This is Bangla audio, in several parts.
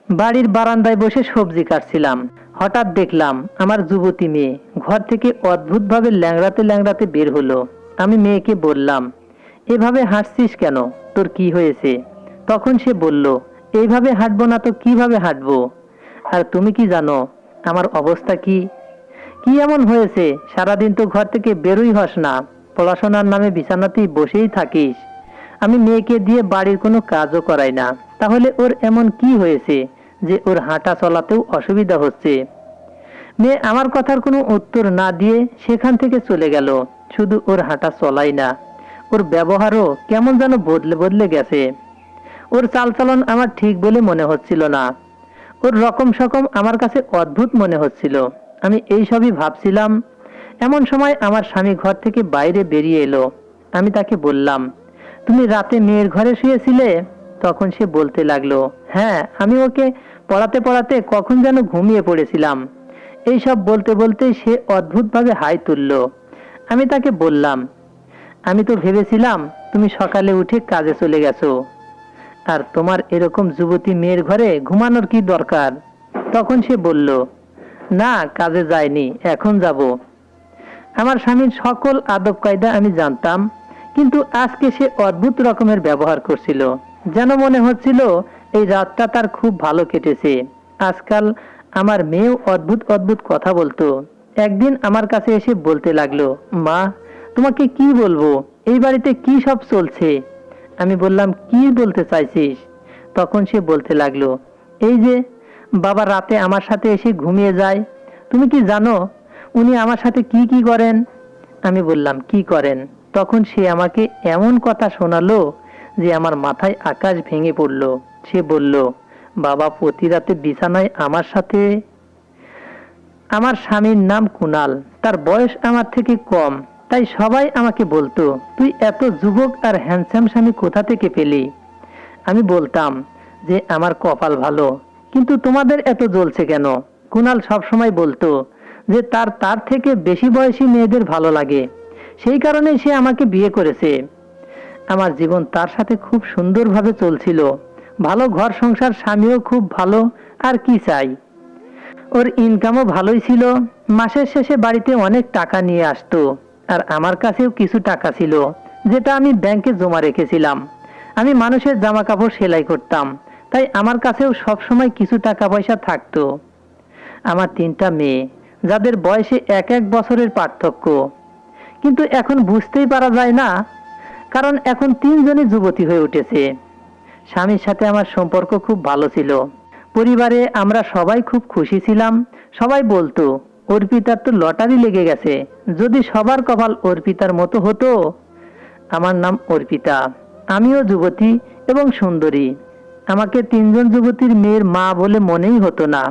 বাড়ির বারান্দায় বসে সবজি কাটছিলাম। হঠাৎ দেখলাম আমার যুবতী মেয়ে ঘর থেকে অদ্ভুতভাবে ল্যাংড়াতে ল্যাংড়াতে বের হলো। আমি মেয়েকে বললাম, এভাবে হাঁটছিস কেন? তোর কি হয়েছে? তখন সে বলল, এইভাবে হাঁটবো না তো কিভাবে হাঁটবো? আর তুমি কি জানো আমার অবস্থা কি? কি এমন হয়েছে? সারাদিন তো ঘর থেকে বেরোই হস না, পড়াশোনার নামে বিছানাতেই বসেই থাকিস। আমি মেয়েকে দিয়ে বাড়ির কোনো কাজও করাই না, তাহলে ওর এমন কি হয়েছে যে ওর হাঁটা চলাতেও অসুবিধা হচ্ছে? মেয়ে আমার কথার কোনো উত্তর না দিয়ে সেখান থেকে চলে গেল। শুধু ওর হাঁটা চলাই না, ওর ব্যবহারও কেমন যেন বদলে বদলে গেছে। ওর চালচলন আমার ঠিক বলে মনে হচ্ছিল না। ওর রকম সকম আমার কাছে অদ্ভুত মনে হচ্ছিল। আমি এই সবই ভাবছিলাম। এমন সময় আমার স্বামী ঘর থেকে বাইরে বেরিয়ে এলো। আমি তাকে বললাম, তুমি রাতে মেয়ের ঘরে শুয়েছিলে? তখন সে বলতে লাগলো, হ্যাঁ, আমি ওকে পড়াতে পড়াতে কখন যেন ঘুমিয়ে পড়েছিলাম। এই সব বলতে বলতে সে অদ্ভুতভাবে হাই তুলল। আমি তাকে বললাম, আমি তো ভেবেছিলাম তুমি সকালে উঠে কাজে চলে গেছো, আর তোমার এরকম যুবতী মেয়ের ঘরে ঘুমানোর কি দরকার? তখন সে বলল, না, কাজে যায়নি, এখন যাব। আমার স্বামীর সকল আদব কায়দা আমি জানতাম, কিন্তু আজকে সে অদ্ভুত রকমের ব্যবহার করছিল। যেন মনে হচ্ছিল এই রাতটা তার খুব ভালো কেটেছে। আজকাল আমার মেয়েও অদ্ভুত অদ্ভুত কথা বলতো। একদিন আমার কাছে এসে বলতে লাগলো, মা, তোমাকে কি বলবো, এই বাড়িতে কি সব চলছে? আমি বললাম, কি বলতে চাইছিস? তখন সে বলতে লাগলো, এই যে বাবা রাতে আমার সাথে এসে ঘুমিয়ে যায়, তুমি কি জানো উনি আমার সাথে কি কি করেন? আমি বললাম, কি করেন? তখন সে আমাকে এমন কথা শোনালো যে আমার মাথায় আকাশ ভেঙে পড়ল। সে বলল, বাবা প্রতি রাতে বিছানায় আমার সাথে। আমার স্বামীর নাম কুনাল, তার বয়স আমার থেকে কম, তাই সবাই আমাকে বলতো, তুই এত যুবক আর হ্যান্ডসাম স্বামী কোথা থেকে পেলি? আমি বলতাম যে আমার কপাল ভালো, কিন্তু তোমাদের এত জ্বলছে কেন? কুনাল সবসময় বলতো যে তার তার থেকে বেশি বয়সী মেয়েদের ভালো লাগে, সেই কারণে সে আমাকে বিয়ে করেছে। আমার জীবন তার সাথে খুব সুন্দরভাবে চলছিল, ভালো ঘর সংসার, স্বামীও খুব ভালো, আর কি চাই? ওর ইনকামও ভালোই ছিল, মাসের শেষে বাড়িতে অনেক টাকা নিয়ে আসতো। আর আমার কাছেও কিছু টাকা ছিল, যেটা আমি ব্যাংকে জমা রেখেছিলাম। আমি মানুষের জামা কাপড় সেলাই করতাম, তাই আমার কাছেও সবসময় কিছু টাকা পয়সা থাকতো। আমার 3টা মেয়ে, যাদের বয়সে এক এক বছরের পার্থক্য। কিন্তু এখন বুঝতেই পারা যায় না, কারণ এখন 3জনই যুবতী হয়ে উঠেছে। স্বামীর সাথে আমার সম্পর্ক খুব ভালো ছিল। পরিবারে আমরা সবাই খুব খুশি ছিলাম। সবাই বলতো, অর্পিতার তো লটারি লেগে গেছে, যদি সবার কপাল অর্পিতার মতো হতো। আমার নাম অর্পিতা, আমিও যুবতী এবং সুন্দরী। আমাকে 3জন যুবতীর মেয়ের মা বলে মনেই হতো না।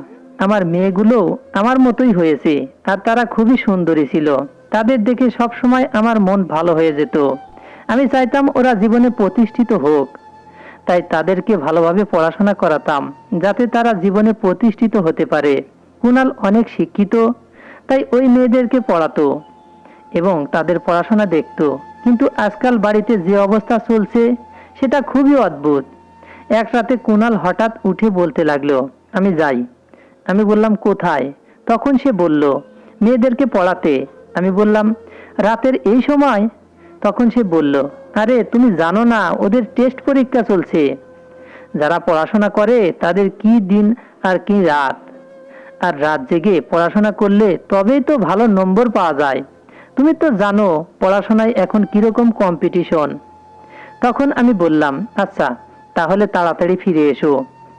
আমার মেয়েগুলো আমার মতোই হয়েছে, আর তারা খুবই সুন্দরী ছিল। তাদের দেখে সব সময় আমার মন ভালো হয়ে যেত। আমি চাইতাম ওরা জীবনে প্রতিষ্ঠিত হোক, তাই তাদেরকে ভালোভাবে পড়াশোনা করাতাম, যাতে তারা জীবনে প্রতিষ্ঠিত হতে পারে। কুনাল অনেক শিক্ষিত, তাই ওই মেয়েদেরকে পড়াতো এবং তাদের পড়াশোনা দেখতো। কিন্তু আজকাল বাড়িতে যে অবস্থা চলছে সেটা খুবই অদ্ভুত। এক রাতে কুনাল হঠাৎ উঠে বলতে লাগলো, আমি যাই। আমি বললাম, কোথায়? তখন সে বলল, মেয়েদেরকে পড়াতে। আমি বললাম, রাতের এই সময়? তখন সে বলল, আরে তুমি জানো না, ওদের টেস্ট পরীক্ষা চলছে। যারা পড়াশোনা করে তাদের কি দিন আর কি রাত, আর রাত জেগে পড়াশোনা করলে তবেই তো ভালো নম্বর পাওয়া যায়। তুমি তো জানো পড়াশোনায় এখন কিরকম কম্পিটিশন। তখন আমি বললাম, আচ্ছা, তাহলে তাড়াতাড়ি ফিরে এসো।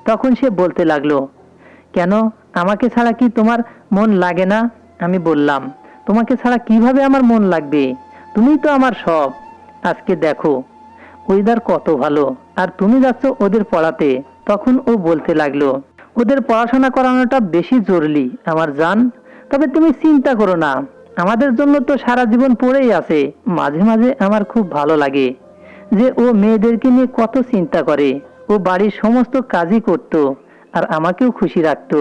তখন সে বলতে লাগলো, কেন, আমাকে ছাড়া কি তোমার মন লাগে না? আমি বললাম, তোমাকে ছাড়া কিভাবে আমার মন লাগবে? তুমিই তো আমার সব। আজকে দেখো ওয়েদার কত ভালো, আর তুমি যাচ্ছ ওদের পড়াতে। তখন ও বলতে লাগলো, ওদের পড়াশোনা করানোটা বেশি জরুরি আমার জান। তবে তুমি চিন্তা করো না, আমাদের জন্য তো সারা জীবন পড়েই আছে। মাঝে মাঝে আমার খুব ভালো লাগে যে ও মেয়েদেরকে নিয়ে কত চিন্তা করে। ও বাড়ির সমস্ত কাজই করত, আর আমাকেও খুশি রাখতো।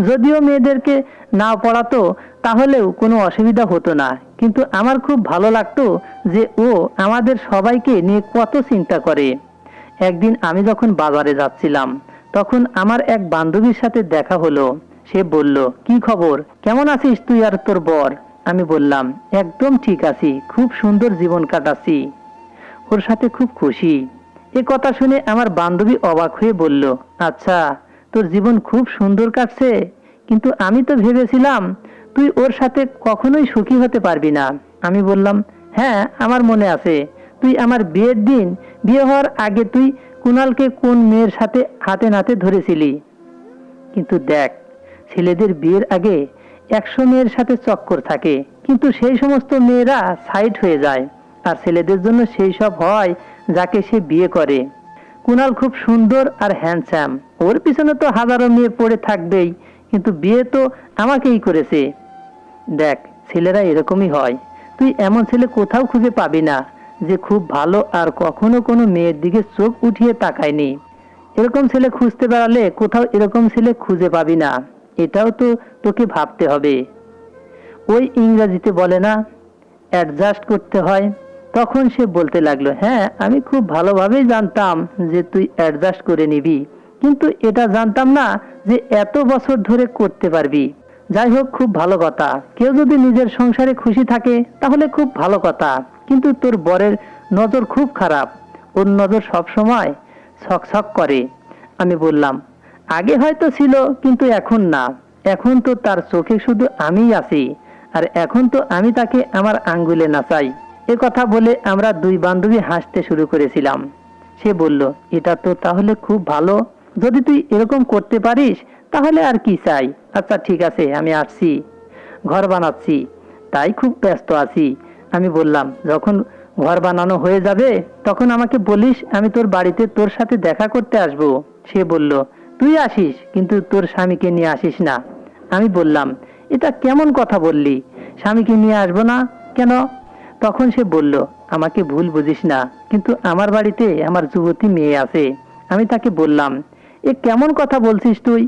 যদিও মেয়েদেরকে না পড়াতো তাহলেও কোনো অসুবিধা হতো না, কিন্তু আমার খুব ভালো লাগতো যে ও আমাদের সবাইকে নিয়ে কত চিন্তা করে। একদিন আমি যখন বাজারে যাচ্ছিলাম, তখন আমার এক বান্ধবীর সাথে দেখা হলো। সে বলল, কি খবর, কেমন আছিস তুই আর তোর বর? আমি বললাম, একদম ঠিক আছি, খুব সুন্দর জীবন কাটাচ্ছি, ওর সাথে খুব খুশি। এ কথা শুনে আমার বান্ধবী অবাক হয়ে বলল, আচ্ছা, তোর জীবন খুব সুন্দর কাটছে, কিন্তু আমি তো ভেবেছিলাম তুই ওর সাথে কখনোই সুখী হতে পারবি না। আমি বললাম, হ্যাঁ, আমার মনে আছে, তুই আমার বিয়ের দিন, বিয়ে হওয়ার আগে তুই কুণালকে কোন মেয়ের সাথে হাতে নাতে ধরেছিলি। কিন্তু দেখ, ছেলেদের বিয়ের আগে 100 মেয়ের সাথে চক্কর থাকে, কিন্তু সেই সমস্ত মেয়েরা সাইড হয়ে যায়, আর ছেলেদের জন্য সেই সব হয় যাকে সে বিয়ে করে। কুণাল খুব সুন্দর আর হ্যান্ডসাম, ওর পিছনে তো হাজারো মেয়ে পড়ে থাকবেই, কিন্তু বিয়ে তো আমাকেই করেছে। দেখ, ছেলেরা এরকমই হয়, তুই এমন ছেলে কোথাও খুঁজে পাবি না যে খুব ভালো আর কখনো কোনো মেয়ের দিকে চোখ উঠিয়ে তাকায়নি। এরকম ছেলে খুঁজতে বেড়ালে কোথাও এরকম ছেলে খুঁজে পাবি না, এটাও তো তোকে ভাবতে হবে। ওই ইংরেজিতে বলে না, অ্যাডজাস্ট করতে হয়। তখন সে বলতে লাগলো, হ্যাঁ, আমি খুব ভালোভাবেই জানতাম যে তুই অ্যাডজাস্ট করে নিবি, কিন্তু এটা জানতাম না যে এত বছর ধরে করতে পারবি। যাই হোক, খুব ভালো কথা, কেউ যদি নিজের সংসারে খুশি থাকে তাহলে খুব ভালো কথা, কিন্তু তোর বরের নজর খুব খারাপ, ওর নজর সব সময় ছকছক করে। আমি বললাম, আগে হয়তো ছিল, কিন্তু এখন না, এখন তো তার চোখে শুধু আমিই আছি, আর এখন তো আমি তাকে আমার আঙ্গুলে নাচাই। এ কথা বলে আমরা দুই বান্ধবী হাসতে শুরু করেছিলাম। সে বলল, এটা তো তাহলে খুব ভালো, যদি তুই এরকম করতে পারিস তাহলে আর কি চাই। আচ্ছা ঠিক আছে, আমি আসছি, ঘর বানাচ্ছি, তাই খুব ব্যস্ত আছি। আমি বললাম, যখন ঘর বানানো হয়ে যাবে তখন আমাকে বলিস, আমি তোর বাড়িতে তোর সাথে দেখা করতে আসব। সে বলল, তুই আসিস, কিন্তু তোর স্বামীকে নিয়ে আসিস না। আমি বললাম, এটা কেমন কথা বললি, স্বামীকে নিয়ে আসবো না কেন? তখন সে বলল, আমাকে ভুল বুঝিস না, কিন্তু আমার বাড়িতে আমার যুবতী মেয়ে আছে। আমি তাকে বললাম, এ কেমন কথা বলছিস তুই?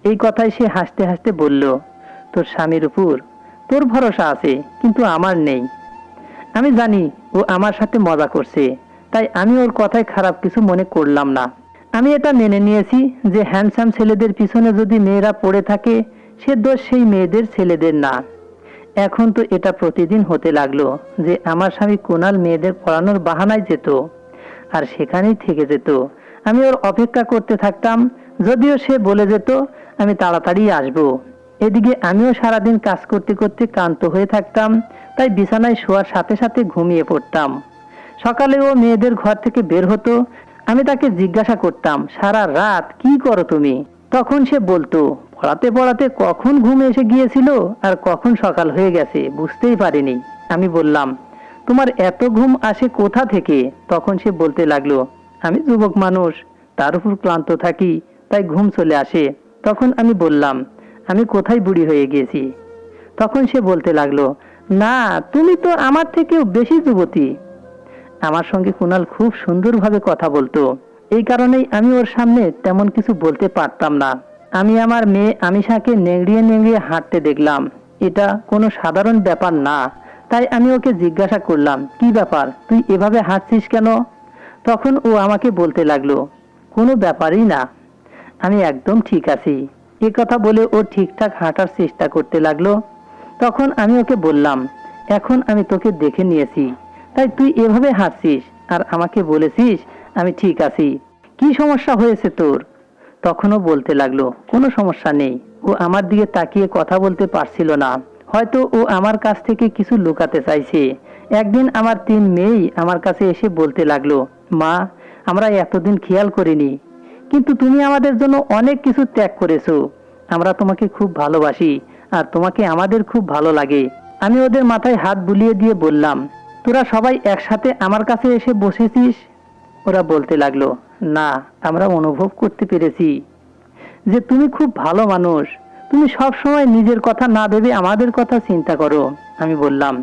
এই কথায় সে হাসতে হাসতে বলল, তোর স্বামীর উপর তোর ভরসা আছে, কিন্তু আমার নেই। আমি জানি ও আমার সাথে মজা করছে, তাই আমি ওর কথায় খারাপ কিছু মনে করলাম না। আমি এটা মেনে নিয়েছি যে হ্যান্ডসাম ছেলেদের পিছনে যদি মেয়েরা পড়ে থাকে, সে দোষ সেই মেয়েদের ছেলেদের না। এখন তো এটা প্রতিদিন হতে লাগলো যে আমার স্বামী কুণাল মেয়েদের পড়ানোর বাহানায় যেত, আর সেখানেই থেকে যেত। আমি ওর অপেক্ষা করতে থাকতাম, যদিও সে বলে যেত আমি তাড়াতাড়ি আসবো। এদিকে আমিও সারাদিন কাজ করতে করতে ক্লান্ত হয়ে থাকতাম, তাই বিছানায় শোয়ার সাথে সাথে ঘুমিয়ে পড়তাম। সকালে ও মেয়েদের ঘর থেকে বের হতো, আমি তাকে জিজ্ঞাসা করতাম, সারা রাত কি করো তুমি? তখন সে বলতো, পড়াতে পড়াতে কখন ঘুম এসে গিয়েছিল আর কখন সকাল হয়ে গেছে বুঝতেই পারিনি। আমি বললাম, তোমার এত ঘুম আসে কোথা থেকে? তখন সে বলতে লাগলো, আমি যুবক মানুষ, তার উপর ক্লান্ত থাকি, তাই ঘুম চলে আসে। তখন আমি বললাম, আমি কোথায় বুড়ি হয়ে গেছি? তখন সে বলতে লাগলো, না, তুমি তো আমার থেকেও বেশি যুবতী। আমার সঙ্গে কুণাল খুব সুন্দরভাবে কথা বলতো, এই কারণেই আমি ওর সামনে তেমন কিছু বলতে পারতাম না। আমি আমার মেয়ে আমিষাকে নেংড়িয়ে নেংড়িয়ে হাঁটতে দেখলাম, এটা কোনো সাধারণ ব্যাপার না। তাই আমি ওকে জিজ্ঞাসা করলাম, কি ব্যাপার, তুই এভাবে হাঁটছিস কেন? তখন ও আমাকে বলতে লাগলো, কোনো ব্যাপারই না, আমি একদম ঠিক আছি। এ কথা বলে ও ঠিকঠাক হাঁটার চেষ্টা করতে লাগলো। তখন আমি ওকে বললাম, এখন আমি তোকে দেখে নিয়েছি, তাই তুই এভাবে হাঁটছিস আর আমাকে বলেছিস আমি ঠিক আছি, কি সমস্যা হয়েছে তোর? তখনও বলতে লাগলো, কোনো সমস্যা নেই। ও আমার দিকে তাকিয়ে কথা বলতে পারছিল না, হয়তো ও আমার কাছ থেকে কিছু লুকাতে চাইছে। একদিন আমার 3 মেয়েই আমার কাছে এসে বলতে লাগলো, মা, আমরা এতদিন খেয়াল করিনি, কিন্তু তুমি আমাদের জন্য অনেক কিছু ত্যাগ করেছো। আমরা তোমাকে খুব ভালোবাসি আর তোমাকে আমাদের খুব ভালো লাগে। আমি ওদের মাথায় হাত বুলিয়ে দিয়ে বললাম, তোরা সবাই একসাথে আমার কাছে এসে বসেছিস? ওরা বলতে লাগলো, না, আমরা অনুভব করতে পেরেছি যে তুমি খুব ভালো মানুষ, তুমি সব সময় নিজের কথা না ভেবে আমাদের কথা চিন্তা করো। আমি বললাম,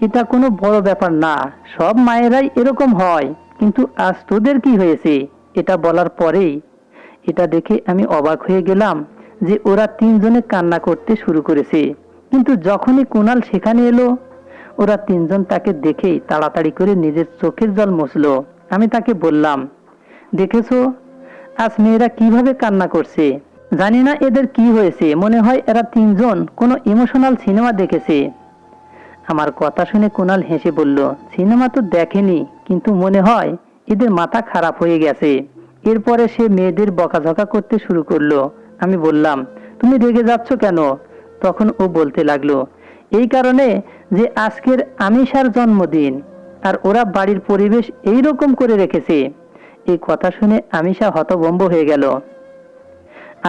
এটা কোনো বড় ব্যাপার না, সব মায়েরাই এরকম হয়, কিন্তু আজ তোদের কি হয়েছে? এটা বলার পরেই এটা দেখে আমি অবাক হয়ে গেলাম যে ওরা 3 জনে কান্না করতে শুরু করেছে। কিন্তু যখনই কুণাল সেখানে এলো, ওরা 3 জন তাকে দেখেই তাড়াতাড়ি করে নিজের চোখের জল মুছলো। আমি তাকে বললাম, দেখেছো, আজ মেয়েরা কিভাবে কান্না করছে। জানি না এদের কি হয়েছে, মনে হয় এরা তিনজন কোনো ইমোশনাল সিনেমা দেখেছে। আমার কথা শুনে কুনাল হেসে বলল, সিনেমা তো দেখেনি, কিন্তু মনে হয় এদের মাথা খারাপ হয়ে গেছে। এরপরে সে মেয়েদের বকাঝকা করতে শুরু করলো। আমি বললাম, তুমি রেগে যাচ্ছ কেন? তখন ও বলতে লাগলো, এই কারণে যে আজকের আমিষার জন্মদিন, আর ওরা বাড়ির পরিবেশ এই রকম করে রেখেছে। এই কথা শুনে আমিষা হতভম্ব হয়ে গেল।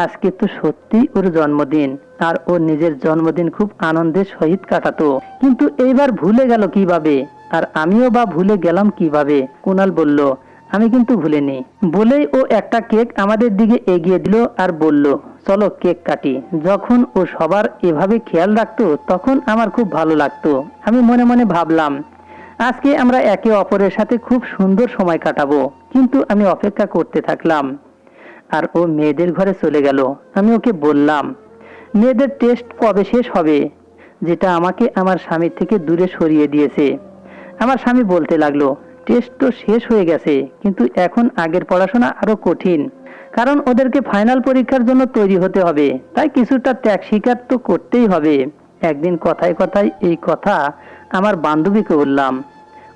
আজকে তো সত্যি ওর জন্মদিন, আর ওর নিজের জন্মদিন খুব আনন্দের সহিত কাটাতো, কিন্তু এইবার ভুলে গেল কিভাবে? আর আমিও বা ভুলে গেলাম কিভাবে? কুনাল বলল, আমি কিন্তু ভুলিনি। বলেই ও একটা কেক আমাদের দিকে এগিয়ে দিল আর বলল, চলো কেক কাটি। যখন ও সবার এভাবে খেয়াল রাখতো তখন আমার খুব ভালো লাগতো। আমি মনে মনে ভাবলাম, আজকে আমরা একে অপরের সাথে খুব সুন্দর সময় কাটাবো। কিন্তু আমি অপেক্ষা করতে থাকলাম, আর ও মেয়েদের ঘরে চলে গেল। আমি ওকে বললাম, মেয়েদের টেস্ট কবে শেষ হবে, যেটা আমাকে আমার স্বামীর থেকে দূরে সরিয়ে দিয়েছে। আমার স্বামী বলতে লাগলো, টেস্ট তো শেষ হয়ে গেছে, কিন্তু এখন আগের পড়াশোনা আরো কঠিন, কারণ ওদেরকে ফাইনাল পরীক্ষার জন্য তৈরি হতে হবে, তাই কিছুটা ত্যাগ স্বীকার তো করতেই হবে। একদিন কথায় কথায় এই কথা আমার বান্ধবীকে বললাম।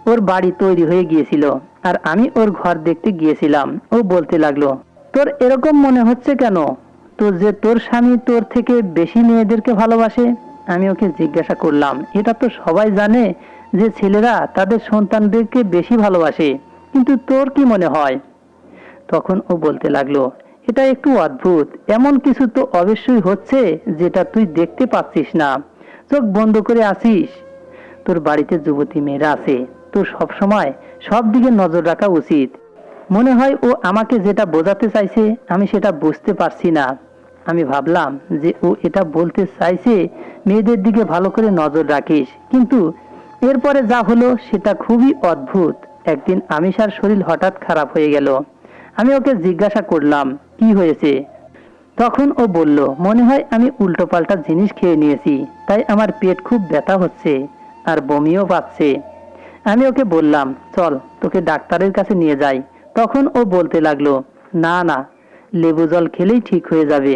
ওর বাড়ি তৈরি হয়ে গিয়েছিল, আর আমি ওর ঘর দেখতে গিয়েছিলাম। ও বলতে লাগলো, তোর এরকম মনে হচ্ছে কেন? তোর স্বামী তোর থেকে বেশি মেয়েদেরকে ভালোবাসে? আমি ওকে জিজ্ঞাসা করলাম, এটা তো সবাই জানে যে ছেলেরা তাদের সন্তানদেরকে বেশি ভালোবাসে, কিন্তু তোর কি মনে হয়? তখন ও বলতে লাগলো, এটা একটু অদ্ভুত, এমন কিছু তো অবশ্যই হচ্ছে যেটা তুই দেখতে পাচ্ছিস না, চোখ বন্ধ করে আছিস। তোর বাড়িতে যুবতী মেয়েরা আছে, তোর সব সময় সব দিকে নজর রাখা উচিত। মনে হয় ও আমাকে যেটা বোঝাতে চাইছে আমি সেটা বুঝতে পারছি না। আমি ভাবলাম যে ও এটা বলতে চাইছে মেয়েদের দিকে ভালো করে নজর রাখিস, কিন্তু এরপরে যা হলো সেটা খুবই অদ্ভুত। একদিন আমিষার শরীর হঠাৎ খারাপ হয়ে গেল। আমি ওকে জিজ্ঞাসা করলাম, কি হয়েছে? তখন ও বলল, মনে হয় আমি উল্টোপাল্টা জিনিস খেয়ে নিয়েছি, তাই আমার পেট খুব ব্যথা হচ্ছে আর বমিও পাচ্ছে। আমি ওকে বললাম, চল তোকে ডাক্তারের কাছে নিয়ে যাই। তখন ও বলতে লাগলো, না না, লেবু জল খেলেই ঠিক হয়ে যাবে,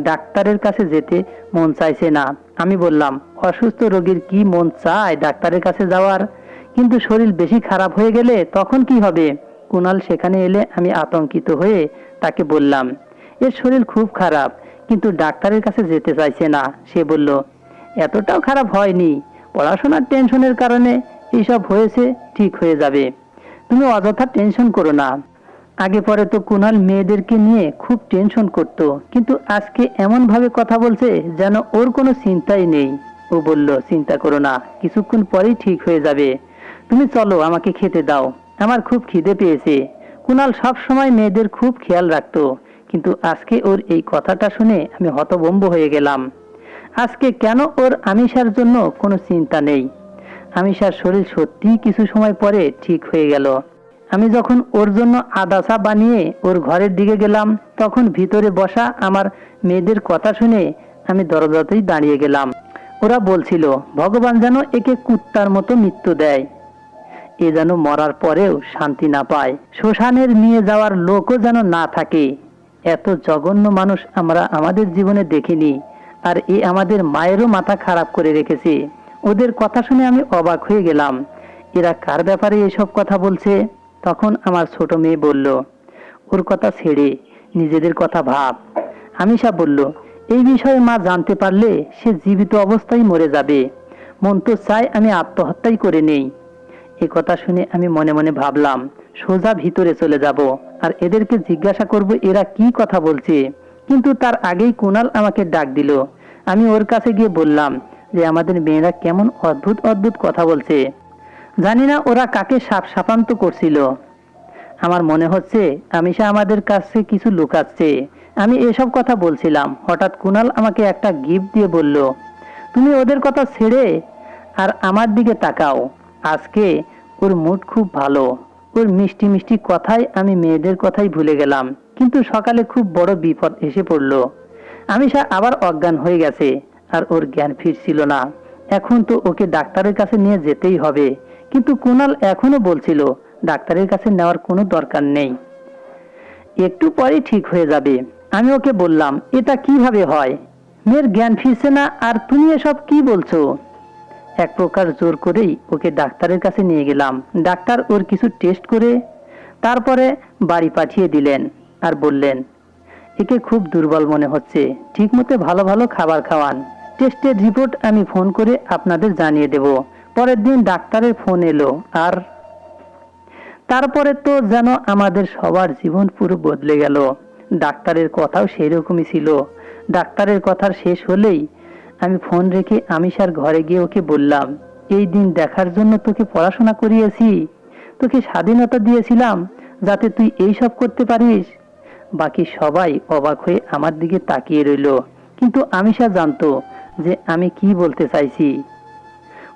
ডাক্তারের কাছে যেতে মন চাইছে না। আমি বললাম, অসুস্থ রোগীর কি মন চায় ডাক্তারের কাছে যাওয়ার? কিন্তু শরীর বেশি খারাপ হয়ে গেলে তখন কি হবে? কুনাল সেখানে এলে আমি আতঙ্কিত হয়ে তাকে বললাম, এর শরীর খুব খারাপ, কিন্তু ডাক্তারের কাছে যেতে চাইছে না। সে বলল, এতটাও খারাপ হয়নি, পড়াশোনার টেনশনের কারণে এইসব হয়েছে, ঠিক হয়ে যাবে, তুমি অযথা টেনশন করো না। আগে পরে তো কুনাল মেয়েদেরকে নিয়ে খুব টেনশন করত, কিন্তু আজকে এমন ভাবে কথা বলছে যেন ওর কোনো চিন্তাই নেই। ও বলল, চিন্তা করো না, কিছুক্ষণ পরেই ঠিক হয়ে যাবে, তুমি চলো আমাকে খেতে দাও, আমার খুব খিদে পেয়েছে। কুনাল সব সময় মেয়েদের খুব খেয়াল রাখতো, কিন্তু আজকে ওর এই কথাটা শুনে আমি হতভম্ব হয়ে গেলাম। আজকে কেন ওর আমিষার জন্য কোনো চিন্তা নেই? আমিষার শরীর সত্যি কিছু সময় পরে ঠিক হয়ে গেল। আমি যখন ওর জন্য আদা চা বানিয়ে ওর ঘরের দিকে গেলাম, তখন ভিতরে বসা আমার মেয়েদের কথা শুনে আমি দরজাতেই দাঁড়িয়ে গেলাম। ওরা বলছিল, ভগবান যেন একে কুত্তার মতো মৃত্যু দেয়, এ যেন মরার পরেও শান্তি না পায়, শ্মশানের নিয়ে যাওয়ার লোকও যেন না থাকে। এত জঘন্য মানুষ আমরা আমাদের জীবনে দেখিনি, আর এ আমাদের মায়েরও মাথা খারাপ করে রেখেছে। ওদের কথা শুনে আমি অবাক হয়ে গেলাম, এরা কার ব্যাপারে এসব কথা বলছে? তখন আমার ছোট মেয়ে বলল, ওর কথা ছেড়ে নিজেদের কথা ভাব। আমিষা বলল, এই বিষয়ে মা জানতে পারলে সে জীবিত অবস্থায় মরে যাবে, মন তো চায় আমি আত্মহত্যাই করে নেই। এ কথা শুনে আমি মনে মনে ভাবলাম, সোজা ভিতরে চলে যাব আর এদেরকে জিজ্ঞাসা করব এরা কি কথা বলছে। কিন্তু তার আগেই কুনাল আমাকে ডাক দিল। আমি ওর কাছে গিয়ে বললাম যে আমাদের মেয়েরা কেমন অদ্ভুত অদ্ভুত কথা বলছে, জানি না ওরা কাকে সাপ সাপান্ত করছিল। আমার মনে হচ্ছে আমিষা আমাদের কাছে কিছু লুকাচ্ছে। আমি এসব কথা বলছিলাম, হঠাৎ কুনাল আমাকে একটা গিফট দিয়ে বলল, তুমি ওদের কথা ছেড়ে আর আমার দিকে তাকাও। আজকে ওর মুড খুব ভালো, ওর মিষ্টি মিষ্টি কথায় আমি মেয়েদের কথাই ভুলে গেলাম। কিন্তু সকালে খুব বড় বিপদ এসে পড়লো। আমিষা আবার অজ্ঞান হয়ে গেছে, আর ওর জ্ঞান ফিরছিল না। এখন তো ওকে ডাক্তারের কাছে নিয়ে যেতেই হবে, কিন্তু কুনাল এখনো বলছিল ডাক্তারের কাছে নেওয়ার কোনো দরকার নেই। একটু পরেই ঠিক হয়ে যাবে। আমি ওকে বললাম, এটা কিভাবে হয়? মেয়ের জ্ঞান ফিরছে না আর তুমি এসব কি বলছো? এক প্রকার জোর করেই ওকে ডাক্তারের কাছে নিয়ে গেলাম। ডাক্তার ওর কিছু টেস্ট করে তারপরে বাড়ি পাঠিয়ে দিলেন আর বললেন, একে খুব দুর্বল মনে হচ্ছে, ঠিকমতো ভালো ভালো খাবার খাওয়ান। টেস্টের রিপোর্ট আমি ফোন করে আপনাদের জানিয়ে দেব। পরের দিন ডাক্তারের ফোন এলো আর তারপরে তো যেন আমাদের সবার জীবন পুরো বদলে গেল। ডাক্তারের কথাও সেই রকমই ছিল। ডাক্তারের কথা শেষ হলেই আমি ফোন রেখে আমিষার ঘরে গিয়ে ওকে বললাম, এই দিন দেখার জন্য তোকে পড়াশোনা করিয়েছি, তোকে স্বাধীনতা দিয়েছিলাম যাতে তুই এই সব করতে পারিস। বাকি সবাই অবাক হয়ে আমার দিকে তাকিয়ে রইল, কিন্তু আমিষা জানতো যে আমি কি বলতে চাইছি।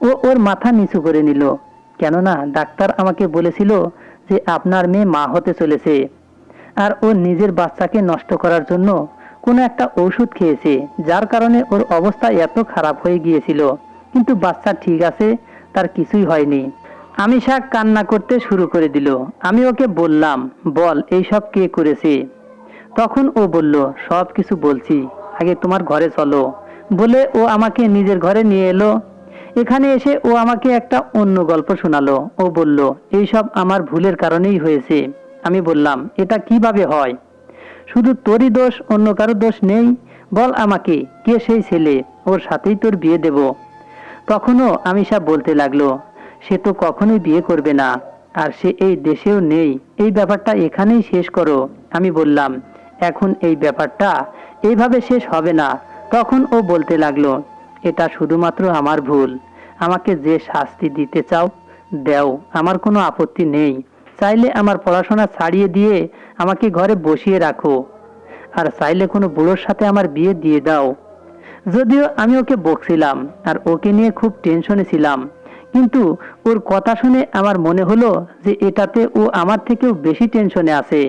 ও ওর মাথা নিচু করে নিল, কেননা ডাক্তার আমাকে বলেছিল যে আপনার মেয়ে মা হতে চলেছে, আর ও নিজের বাচ্চাকে নষ্ট করার জন্য কোনো একটা ঔষধ খেয়েছে, যার কারণে ওর অবস্থা এত খারাপ হয়ে গিয়েছিল। কিন্তু বাচ্চা ঠিক আছে, তার কিছুই হয়নি। আমিষা কান্না করতে শুরু করে দিল। আমি ওকে বললাম, বল এইসব কে করেছে? তখন ও বলল, সব কিছু বলছি, আগে তোমার ঘরে চলো। বলে ও আমাকে নিজের ঘরে নিয়ে এলো। এখানে এসে ও আমাকে একটা অন্য গল্প শোনালো। ও বলল, এইসব আমার ভুলের কারণেই হয়েছে। আমি বললাম, এটা কিভাবে হয়? শুধু তোরই দোষ, অন্য কারো দোষ নেই? বল আমাকে, কে সেই ছেলে, ওর সাথেই তোর বিয়ে দেব। তখনও আমিষা বলতে লাগলো, সে তো কখনোই বিয়ে করবে না, আর সে এই দেশেও নেই, এই ব্যাপারটা এখানেই শেষ করো। আমি বললাম, এখন এই ব্যাপারটা এইভাবে শেষ হবে না। তখন ও বলতে লাগলো, এটা শুধুমাত্র আমার ভুল, আমাকে যে শাস্তি দিতে চাও দাও, আমার কোনো আপত্তি নেই। চাইলে আমার পড়াশোনা ছাড়িয়ে দিয়ে আমাকে ঘরে বসিয়ে রাখো, আর চাইলে কোনো বুড়োর সাথে আমার বিয়ে দিয়ে দাও। যদিও আমি ওকে বকছিলাম আর ওকে নিয়ে খুব টেনশনে ছিলাম, কিন্তু ওর কথা শুনে আমার মনে হলো যে এটাতে ও আমার থেকেও বেশি টেনশনে আছে।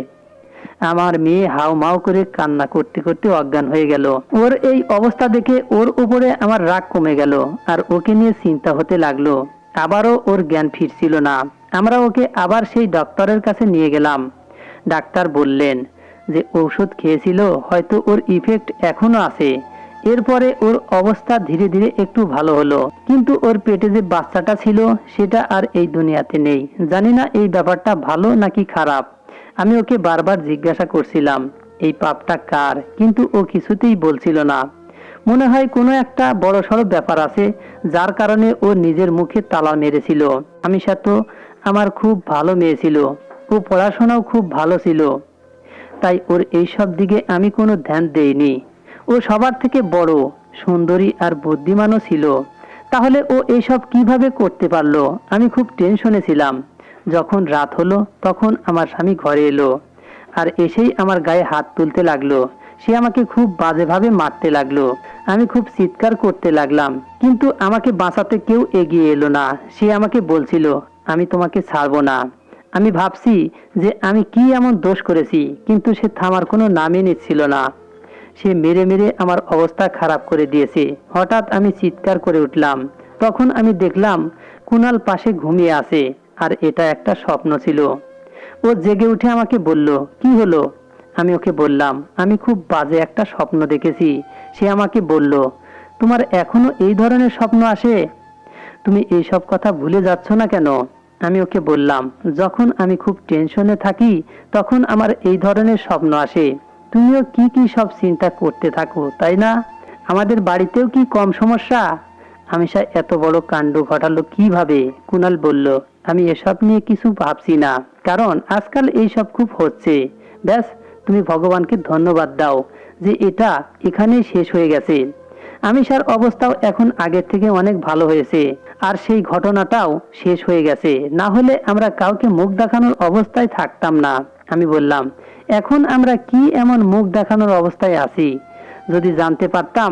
আমার মেয়ে হাউ মাউ করে কান্না করতে করতে অজ্ঞান হয়ে গেল। ওর এই অবস্থা দেখে ওর উপরে আমার রাগ কমে গেল আর ওকে নিয়ে চিন্তা হতে লাগলো। আবারও ওর জ্ঞান ফিরছিল না। আমরা ওকে আবার সেই ডক্টরের কাছে নিয়ে গেলাম। ডাক্তার বললেন যে ঔষধ খেয়েছিল, হয়তো ওর ইফেক্ট এখনো আছে। এরপরে ওর অবস্থা ধীরে ধীরে একটু ভালো হলো, কিন্তু ওর পেটে যে বাচ্চাটা ছিল সেটা আর এই দুনিয়াতে নেই। জানি না এই ব্যাপারটা ভালো নাকি খারাপ। আমি ওকে বারবার জিজ্ঞাসা করছিলাম এই পাপটা কার, কিন্তু ও কিছুতেই বলছিল না। মনে হয় কোনো একটা বড়সড় ব্যাপার আছে, যার কারণে ও নিজের মুখে তালা মেরেছিল। আমিষা তো আমার খুব ভালো মেয়ে ছিল, ও পড়াশোনাও খুব ভালো ছিল, তাই ওর এইসব দিকে আমি কোনো ধ্যান দেইনি। ও সবার থেকে বড়, সুন্দরী আর বুদ্ধিমানও ছিল, তাহলে ও এইসব কিভাবে করতে পারলো? আমি খুব টেনশনে ছিলাম। যখন রাত হলো তখন আমার স্বামী ঘরে এলো আর এসেই আমার গায়ে হাত তুলতে লাগলো। সে আমাকে খুব বাজেভাবে মারতে লাগলো। আমি খুব চিৎকার করতে লাগলাম, কিন্তু আমাকে বাঁচাতে কেউ এগিয়ে এলো না। সে আমাকে বলছিল, আমি তোমাকে ছাড়বো না। আমি ভাবছি যে আমি কি এমন দোষ করেছি, কিন্তু সে থামার কোনো নামই নিচ্ছিল না। সে মেরে মেরে আমার অবস্থা খারাপ করে দিয়েছে। হঠাৎ আমি চিৎকার করে উঠলাম। তখন আমি দেখলাম কুনাল পাশে ঘুমিয়ে আছে, আর এটা একটা স্বপ্ন ছিল। ও জেগে উঠে আমাকে বলল, কি হলো? আমি ওকে বললাম, আমি খুব বাজে একটা স্বপ্ন দেখেছি। সে আমাকে বলল, তোমার এখনো এই ধরনের স্বপ্ন আসে? তুমি এই সব কথা ভুলে যাচ্ছ না কেন? আমি ওকে বললাম, যখন আমি খুব টেনশনে থাকি তখন আমার এই ধরনের স্বপ্ন আসে। তুমিও কি কি সব চিন্তা করতে থাকো, তাই না? আমাদের বাড়িতেও কি কম সমস্যা? আমিষা এত বড় কাণ্ড ঘটালো কিভাবে? কুনাল বলল, আমি এসব নিয়ে কিছু ভাবছি না, কারণ আজকাল এইসব খুব হচ্ছে। ব্যাস, তুমি ভগবানকে ধন্যবাদ দাও যে এটা এখানেই শেষ হয়ে গেছে। আমিষার অবস্থাও এখন আগের থেকে অনেক ভালো হয়েছে, আর সেই ঘটনাটাও শেষ হয়ে গেছে। না হলে আমরা কাউকে মুখ দেখানোর অবস্থায় থাকতাম না। আমি বললাম, এখন আমরা কি এমন মুখ দেখানোর অবস্থায় আছি? যদি জানতে পারতাম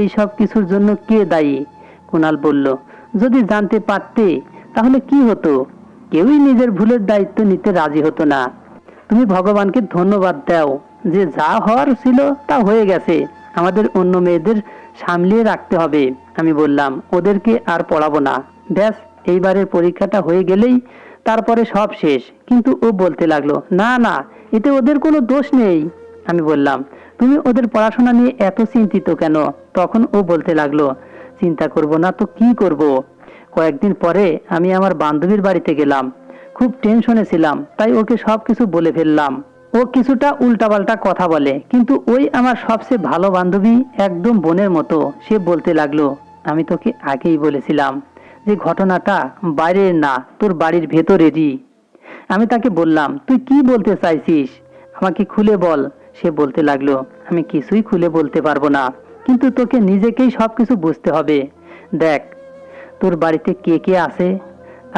এই সব কিছুর জন্য কে দায়ী। কুনাল বলল, যদি জানতে পারতে তাহলে কি হতো? কেউই নিজের ভুলের দায়িত্ব নিতে রাজি হতো না। তুমি ভগবানকে ধন্যবাদ দাও যে যা হওয়ার ছিল তা হয়ে গেছে। আমাদের অন্য মেয়েদের সামলিয়ে রাখতে হবে। আমি বললাম, ওদেরকে আর পড়াবো না। ব্যাস, এইবারের পরীক্ষাটা হয়ে গেলেই তারপরে সব শেষ। কিন্তু ও বলতে লাগলো, না না, এতে ওদের কোনো দোষ নেই। আমি বললাম, তুমি ওদের পড়াশোনা নিয়ে এত চিন্তিত কেন? তখন ও বলতে লাগলো, চিন্তা করব না তো কি করব। কয়েকদিন পরে আমি আমার বান্ধবীর বাড়িতে গেলাম। খুব টেনশনে ছিলাম, তাই ওকে সবকিছু বলে ফেললাম। ও কিছুটা উল্টাপাল্টা কথা বলে, কিন্তু ওই আমার সবচেয়ে ভালো বান্ধবী, একদম বোনের মতো। সে বলতে লাগলো, আমি তোকে আগেই বলেছিলাম যে ঘটনাটা বাইরের না, তোর বাড়ির ভেতরেরই। আমি তাকে বললাম, তুই কি বলতে চাইছিস, আমাকে খুলে বল। সে বলতে লাগলো, আমি কিছুই খুলে বলতে পারবো না, কিন্তু তোকে নিজেকেই সবকিছু বুঝতে হবে। দেখ, তোর বাড়িতে কে কে আছে,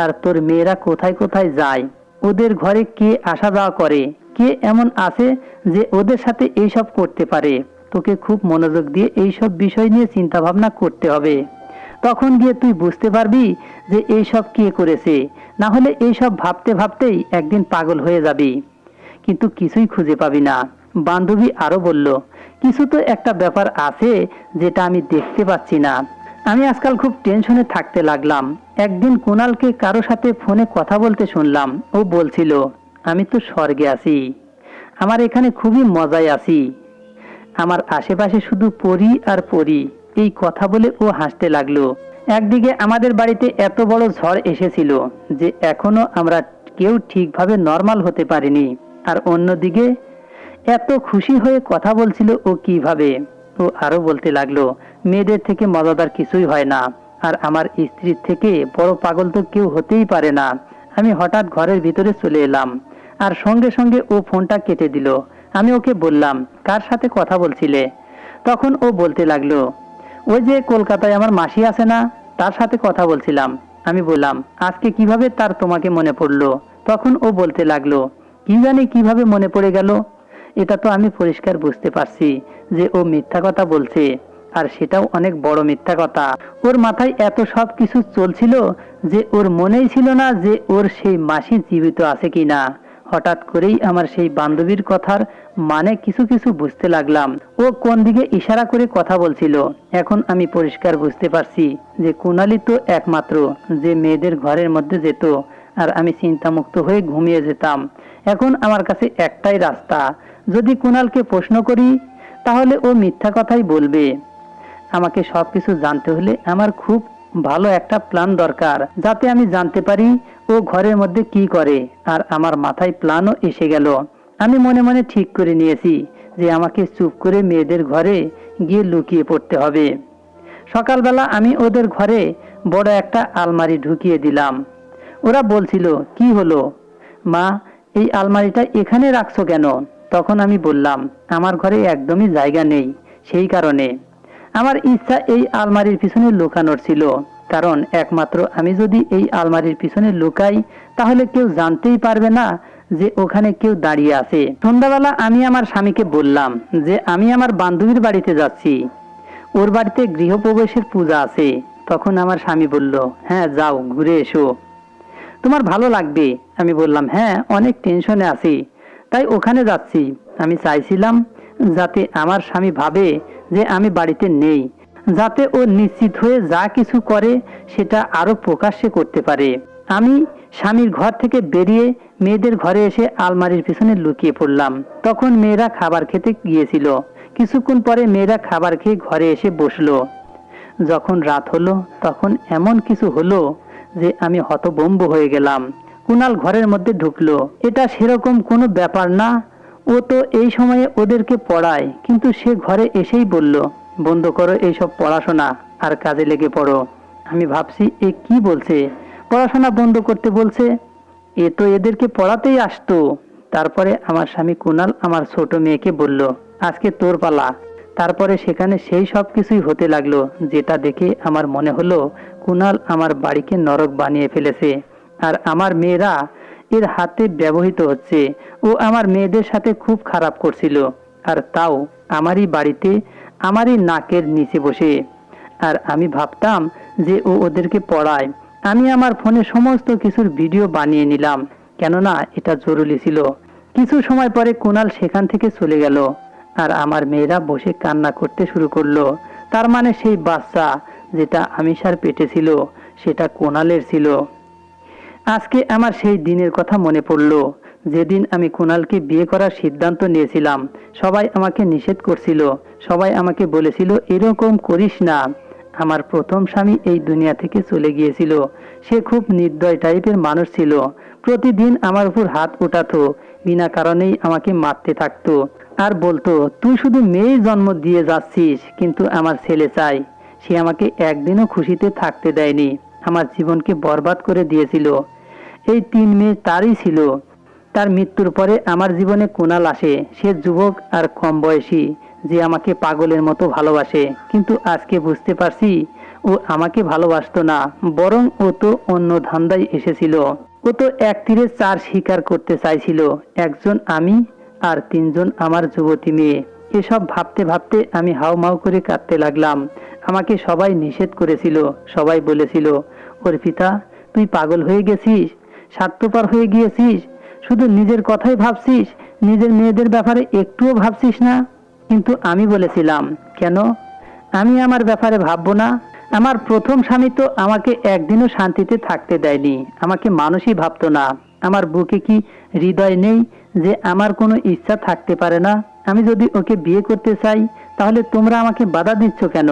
আর তোর মেয়েরা কোথায় কোথায় যায়, ওদের ঘরে কে আসা যাওয়া করে, কে এমন আছে যে ওদের সাথে এইসব করতে পারে। তোকে খুব মনোযোগ দিয়ে এইসব বিষয় নিয়ে চিন্তা ভাবনা করতে হবে। তখন গিয়ে তুই বুঝতে পারবি যে এইসব কে করেছে। না হলে এইসব ভাবতে ভাবতেই একদিন পাগল হয়ে যাবি, কিন্তু কিছুই খুঁজে পাবি না। বান্ধবী আরো বলল, কিছু তো একটা ব্যাপার আছে যেটা আমি দেখতে পাচ্ছি না। আমি আজকাল খুব টেনশনে থাকতে লাগলাম। একদিন কুণালকে কারো সাথে ফোনে কথা বলতে শুনলাম। ও বলছিল, আমি তো স্বর্গে আছি, আমার এখানে খুবই মজায় আছি, আমার আশেপাশে শুধু পরী আর পরী। এই কথা বলে ও হাসতে লাগলো। একদিকে আমাদের বাড়িতে এত বড় ঝড় এসেছিল যে এখনো আমরা কেউ ঠিকভাবে নর্মাল হতে পারিনি, আর অন্যদিকে এত খুশি হয়ে কথা বলছিল ও কিভাবে। ও আরো বলতে লাগলো, মেয়েদের থেকে মজাদার কিছুই হয় না, আর আমার স্ত্রীর থেকে বড় পাগল তো কেউ হতেই পারে না। আমি হঠাৎ ঘরের ভিতরে চলে এলাম, আর সঙ্গে সঙ্গে ও ফোনটা কেটে দিল। আমি ওকে বললাম, কার সাথে কথা বলছিলে? তখন ও বলতে লাগলো, ওই যে কলকাতায় আমার মাসি আছে না, তার সাথে কথা বলছিলাম। আমি বললাম, আজকে কিভাবে তার তোমাকে মনে পড়লো? তখন ও বলতে লাগলো, কি জানি কিভাবে মনে পড়ে গেল। এটা তো আমি পরিষ্কার বুঝতে পারছি যে ও মিথ্যা কথা বলছে, আর সেটাও অনেক বড় মিথ্যা কথা। ওর মাথায় এত সব কিছু চলছিল যে ওর মনেই ছিল না যে ওর সেই মাসি জীবিত আছে কিনা। হঠাৎ করেই আমার সেই বান্ধবীর কথার মানে কিছু কিছু বুঝতে লাগলাম। ও কোন দিকে ইশারা করে কথা বলছিল। এখন আমি পরিষ্কার বুঝতে পারছি যে কুণালী তো একমাত্র যে মেয়েদের ঘরের মধ্যে যেত, আর আমি চিন্তামুক্ত হয়ে ঘুমিয়ে যেতাম। এখন আমার কাছে একটাই রাস্তা, যদি কুণালকে প্রশ্ন করি তাহলে ও মিথ্যা কথাই বলবে। আমাকে সবকিছু জানতে হলে আমার খুব ভালো একটা প্ল্যান দরকার, যাতে আমি জানতে পারি ও ঘরের মধ্যে কি করে। আর আমার মাথায় প্ল্যানও এসে গেল। আমি মনে মনে ঠিক করে নিয়েছি যে আমাকে চুপ করে মেয়েদের ঘরে গিয়ে লুকিয়ে পড়তে হবে। সকালবেলা আমি ওদের ঘরে বড় একটা আলমারি ঢুকিয়ে দিলাম। ওরা বলছিল, কি হলো মা, এই আলমারিটা এখানে রাখছো কেন? তখন আমি বললাম, আমার ঘরে একদমই জায়গা নেই, সেই কারণে। আমার ইচ্ছা এই আলমারির পিছনে লুকানোর ছিল, কারণ একমাত্র আমি যদি এই আলমারির পিছনে লুকাই তাহলে কেউ জানতেই পারবে না যে ওখানে কেউ দাঁড়িয়ে আছে। সন্ধ্যাবেলা আমি আমার স্বামীকে বললাম যে আমি আমার বান্ধবীর বাড়িতে যাচ্ছি, ওর বাড়িতে গৃহপ্রবেশের পূজা আছে। তখন আমার স্বামী বলল, হ্যাঁ যাও, ঘুরে এসো, তোমার ভালো লাগবে। আমি বললাম, হ্যাঁ, অনেক টেনশনে আছি, তাই ওখানে যাচ্ছি। আমি চাইছিলাম যাতে আমার স্বামী ভাবে যে আমি বাড়িতে নেই, যাতে ও নিশ্চিত হয়ে যা কিছু করে সেটা আরো প্রকাশ্যে করতে পারে। আমি স্বামীর ঘর থেকে বেরিয়ে মেয়েদের ঘরে এসে আলমারির পিছনে লুকিয়ে পড়লাম। তখন মেয়েরা খাবার খেতে গিয়েছিল। কিছুক্ষণ পরে মেয়েরা খাবার খেয়ে ঘরে এসে বসলো। যখন রাত হলো তখন এমন কিছু হলো যে আমি হতভম্ব হয়ে গেলাম। কুণাল ঘরের মধ্যে ঢুকলো। এটা সেরকম কোনো ব্যাপার না, ও তো এই সময়ে ওদেরকে পড়ায়, কিন্তু সে ঘরে এসেই বলল, বন্ধ করো এইসব পড়াশোনা আর কাজে লেগে পড়ো। আমি ভাবছি এ কি বলছে, পড়াশোনা বন্ধ করতে বলছে, এ তো এদেরকে পড়াতেই আসতো। তারপরে আমার স্বামী কুণাল আমার ছোট মেয়েকে বলল, আজকে তোর পালা। তারপরে সেখানে সেই সব কিছুই হতে লাগলো, যেটা দেখে আমার মনে হলো কুণাল আমার বাড়িকে নরক বানিয়ে ফেলেছে, আর আমার মেয়েরা এর হাতে ব্যবহৃত হচ্ছে। ও আমার মেয়েদের সাথে খুব খারাপ করছিল, আর তাও আমারই বাড়িতে, আমারই নাকের নিচে বসে। আর আমি ভাবতাম যে ও ওদেরকে পড়ায়। আমি আমার ফোনে সমস্ত কিছুর ভিডিও বানিয়ে নিলাম, কেননা এটা জরুরি ছিল। কিছু সময় পরে কুণাল সেখান থেকে চলে গেল, আর আমার মেয়েরা বসে কান্না করতে শুরু করলো। তার মানে সেই বাচ্চা যেটা আমিষার পেটে ছিল সেটা কুণালের ছিল। আজকে আমার সেই দিনের কথা মনে পড়ল, যেদিন আমি কুণালকে বিয়ে করার সিদ্ধান্ত নিয়েছিলাম। সবাই আমাকে নিষেধ করছিল, সবাই আমাকে বলেছিল এরকম করিস না। আমার প্রথম স্বামী এই দুনিয়া থেকে চলে গিয়েছিল। সে খুব নির্দয় টাইপের মানুষ ছিল। প্রতিদিন আমার উপর হাত ওঠাতো, বিনা কারণেই আমাকে মারতে থাকতো, আর বলতো তুই শুধু মেয়েই জন্ম দিয়ে যাচ্ছিস, কিন্তু আমার ছেলে চাই। সে আমাকে একদিনও খুশিতে থাকতে দেয়নি, আমার জীবনকে বরবাদ করে দিয়েছিল। এই 3 মেয়ে তারই ছিল। তার মৃত্যুর পরে আমার জীবনে কুণাল আসে। সে যুবক আর কম বয়সী, যে আমাকে পাগলের মতো ভালোবাসে। কিন্তু আজকে বুঝতে পারছি ও আমাকে ভালোবাসতো না, বরং ও তো অন্য ধান্দায় এসেছিল। ও তো এক তীরে 4 শিকার করতে চাইছিল, একজন আমি আর 3 জন আমার যুবতী মেয়ে। এসব ভাবতে ভাবতে আমি হাউমাউ করে কাঁদতে লাগলাম। আমাকে সবাই নিষেধ করেছিল, সবাই বলেছিল অর্পিতা তুই পাগল হয়ে গেছিস, স্বার্থপর হয়ে গিয়েছিস, শুধু নিজের কথাই ভাবছিস, নিজের মেয়েদের ব্যাপারে একটুও ভাবছিস না। কিন্তু আমি বলেছিলাম কেন আমি আমার ব্যাপারে ভাববো না? আমার প্রথম স্বামী তো আমাকে একদিনও শান্তিতে থাকতে দেয়নি, আমাকে মানুষই ভাবতো না। আমার বুকে কি হৃদয় নেই যে আমার কোনো ইচ্ছা থাকতে পারে না? আমি যদি ওকে বিয়ে করতে চাই, তাহলে তোমরা আমাকে বাধা দিচ্ছ কেন?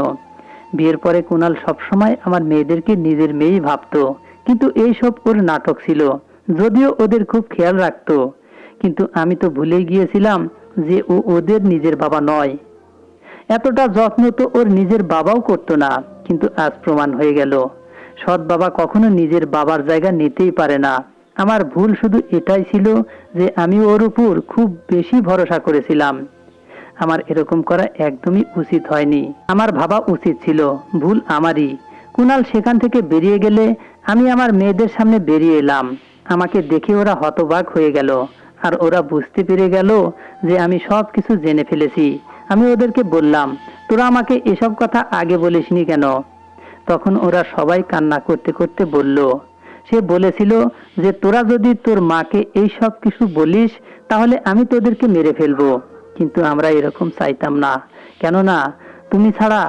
বিয়ের পরে কুণাল সবসময় আমার মেয়েদেরকে নিজের মেয়েই ভাবতো, কিন্তু এই সব ওর নাটক ছিল। যদিও ওদের খুব খেয়াল রাখতো, কিন্তু আমি তো ভুলেই গিয়েছিলাম যে ও ওদের নিজের বাবা নয়। এতটা যত্ন তো ওর নিজের বাবাও করতো না। কিন্তু আজ প্রমাণ হয়ে গেল, সৎ বাবা কখনো নিজের বাবার জায়গা নিতেই পারে না। আমার ভুল শুধু এটাই ছিল যে আমি ওর উপর খুব বেশি ভরসা করেছিলাম। আমার এরকম করা একদমই উচিত হয়নি, আমার ভাবা উচিত ছিল। ভুল আমারই। কুণাল সেখান থেকে বেরিয়ে গেলে আমি আমার মেয়েদের সামনে বেরিয়ে এলাম। আমাকে দেখে ওরা হতবাক হয়ে গেল, আর ওরা বুঝতে পেরে গেল যে আমি সব কিছু জেনে ফেলেছি। আমি ওদেরকে বললাম তোরা আমাকে এসব কথা আগে বলিসনি কেন? তখন ওরা সবাই কান্না করতে করতে বলল সে বলেছিল যে তোরা যদি তোর মাকে এই সব কিছু বলিস, তাহলে আমি তোদেরকে মেরে ফেলবো। কিন্তু আমরা এরকম চাইতাম না, কেননা তুমি ছাড়া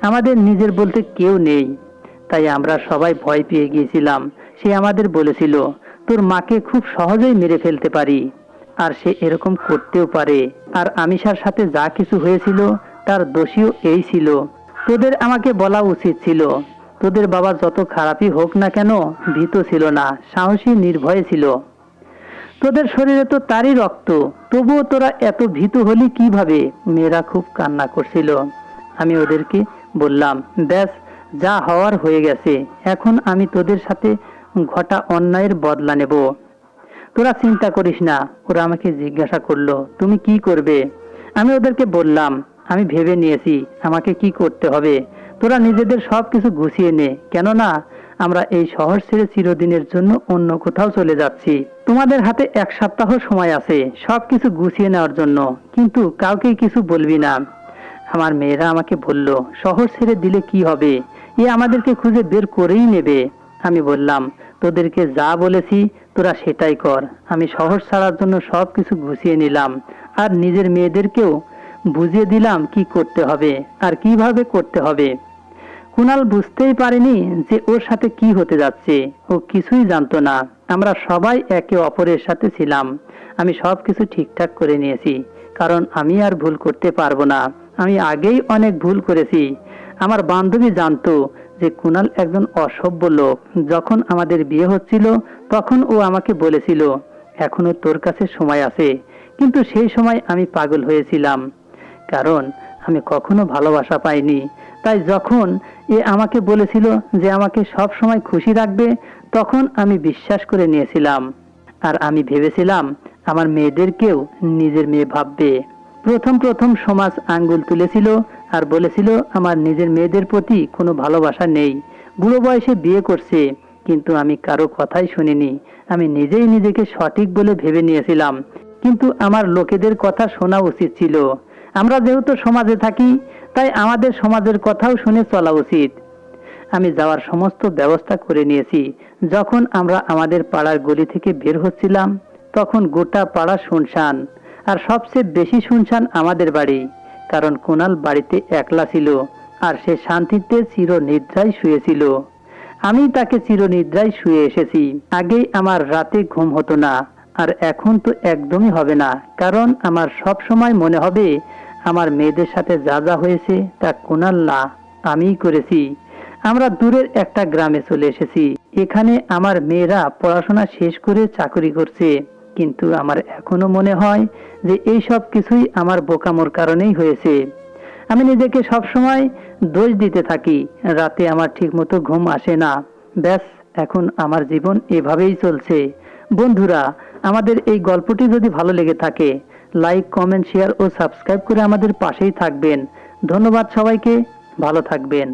আমাদের নিজের বলতে কেউ নেই। তাই আমরা সবাই ভয় পেয়ে গিয়েছিলাম। সে আমাদের বলেছিল তোর মাকে খুব সহজেই মেরে ফেলতে পারি, আর সে এরকম করতেও পারে। আর আমিষার সাথে যা কিছু হয়েছিল তার দোষীও এই ছিল। তোদের আমাকে বলা উচিত ছিল। তোদের বাবা যত খারাপই হোক না কেন, ভীত ছিল না, সাহসী নির্ভয়ে ছিল। তোদের শরীরে তো তারই রক্ত, তবুও তোরা এত ভীতু হলি কিভাবে? মেয়েরা খুব কান্না করছিল। আমি ওদেরকে বললাম ব্যাস, যা হওয়ার হয়ে গেছে, এখন আমি তোদের সাথে ঘটা অন্যায়ের বদলা নেব। তোরা চিন্তা করিস না। ওরা আমাকে জিজ্ঞাসা করলো তুমি কি করবে? আমি ওদেরকে বললাম আমি ভেবে নিয়েছি আমাকে কি করতে হবে। তোরা নিজেদের সব কিছু গুছিয়ে নে, কেননা আমরা এই শহর ছেড়ে চিরদিনের জন্য অন্য কোথাও চলে যাচ্ছি। তোমাদের হাতে 1 সপ্তাহ সময় আছে সব কিছু গুছিয়ে নেওয়ার জন্য, কিন্তু কাউকে কিছু বলবি না। আমার মেয়েরা আমাকে বলল শহর ছেড়ে দিলে কি হবে, এ আমাদেরকে খুঁজে বের করেই নেবে। আমি বললাম তোদেরকে যা বলেছি তোরা সেটাই কর। আমি শহর ছাড়ার জন্য সব কিছু গুছিয়ে নিলাম, আর নিজের মেয়েদেরকেও বুঝিয়ে দিলাম কি করতে হবে আর কিভাবে করতে হবে। কুণাল বুঝতেই পারেনি যে ওর সাথে কি হতে যাচ্ছে, ও কিছুই জানতো না। আমরা সবাই একে অপরের সাথে ছিলাম। আমি সবকিছু ঠিকঠাক করে নিয়েছি, কারণ আমি আর ভুল করতে পারবো না। আমি আগেই অনেক ভুল করেছি। আমার বান্ধবী জানতো যে কুণাল একজন অসভ্য লোক। যখন আমাদের বিয়ে হচ্ছিল তখন ও আমাকে বলেছিল এখনো তোর কাছে সময় আছে, কিন্তু সেই সময় আমি পাগল হয়েছিলাম, কারণ আমি কখনো ভালোবাসা পাইনি। তাই যখন এ আমাকে বলেছিল যে আমাকে সব সময় খুশি রাখবে, তখন আমি বিশ্বাস করে নিয়েছিলাম। আর আমি ভেবেছিলাম আমার মেয়েদেরকেও নিজের মেয়ে ভাববে। প্রথম প্রথম সমাজ আঙ্গুল তুলেছিল আর বলেছিল আমার নিজের মেয়েদের প্রতি কোনো ভালোবাসা নেই, বুড়ো বয়সে বিয়ে করছে। কিন্তু আমি কারো কথাই শুনিনি। আমি নিজেই নিজেকে সঠিক বলে ভেবে নিয়েছিলাম, কিন্তু আমার লোকেদের কথা শোনা উচিত ছিল। আমরা যেহেতু সমাজে থাকি, তাই আমাদের সমাজের কথাও শুনে চলা উচিত। আমি যাওয়ার সমস্ত ব্যবস্থা করে নিয়েছি। যখন আমরা আমাদের পাড়ার গলি থেকে বের হচ্ছিলাম, তখন গোটা পাড়া শুনশান, আর সবচেয়ে বেশি শুনশান আমাদের বাড়ি, কারণ কুণাল বাড়িতে একলা ছিল আর সে শান্তিতে চির নিদ্রায় শুয়েছিল। আমি তাকে চিরনিদ্রায় শুয়ে এসেছি। আগে আমার রাতে ঘুম হতো না, আর এখন তো একদমই হবে না, কারণ আমার সব সময় মনে হবে আমার মেয়েদের সাথে যা যা হয়েছে তা কুনাল না, আমিই করেছি। আমরা দূরের একটা গ্রামে চলে এসেছি। এখানে আমার মেয়েরা পড়াশোনা শেষ করে চাকরি করছে, কিন্তু আমার এখনো মনে হয় যে এই সব কিছুই আমার বোকামোর কারণেই হয়েছে। আমি নিজেকে সবসময় দোষ দিতে থাকি, রাতে আমার ঠিকমতো ঘুম আসে না। ব্যাস, এখন আমার জীবন এভাবেই চলছে। বন্ধুরা, আমাদের এই গল্পটি যদি ভালো লেগে থাকে, লাইক, কমেন্ট, শেয়ার ও সাবস্ক্রাইব করে আমাদের পাশেই থাকবেন। ধন্যবাদ সবাইকে, ভালো থাকবেন।